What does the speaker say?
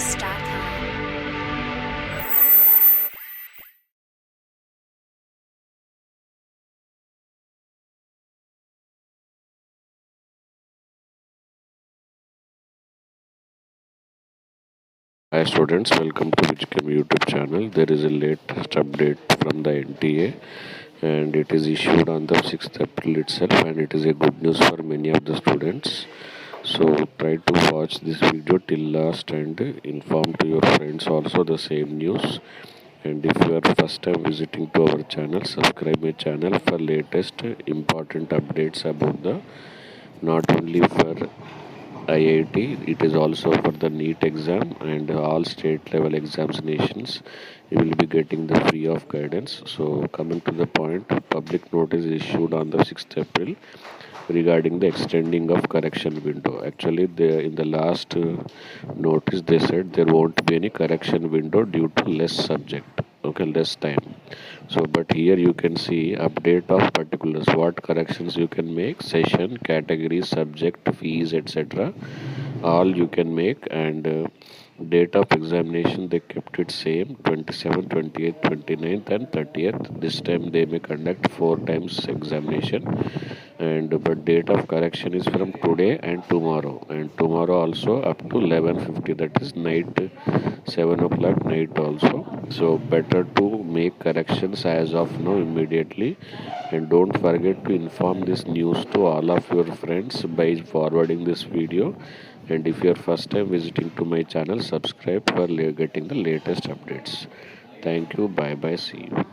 BiPC&MPC.com. Hi students, welcome to VIJ CHEM YouTube channel. There is a latest update from the NTA and it is issued on the 6th April itself, and it is a good news for many of the students. So try to watch this video till last and inform to your friends also the same news. And if you are first time visiting to our channel, subscribe my channel for latest important updates about the not only for IIT, it is also for the NEET exam and all state level examinations. You will be getting the free of guidance. So coming to the point, public notice issued on the 6th April regarding the extending of correction window. Actually, in the last notice they said there won't be any correction window due to less subject. Okay, less time. So, but here you can see update of particulars, what corrections you can make, session, category, subject, fees, etc. All you can make, and date of examination they kept it same, 27th, 28th, 29th and 30th. This time they may conduct 4 times examination, and but date of correction is from today and tomorrow also up to 11:50, that is night, 7 o'clock night also. So better to make corrections as of now immediately, and don't forget to inform this news to all of your friends by forwarding this video. And if you are first time visiting to my channel, subscribe for getting the latest updates. Thank you. Bye bye. See you.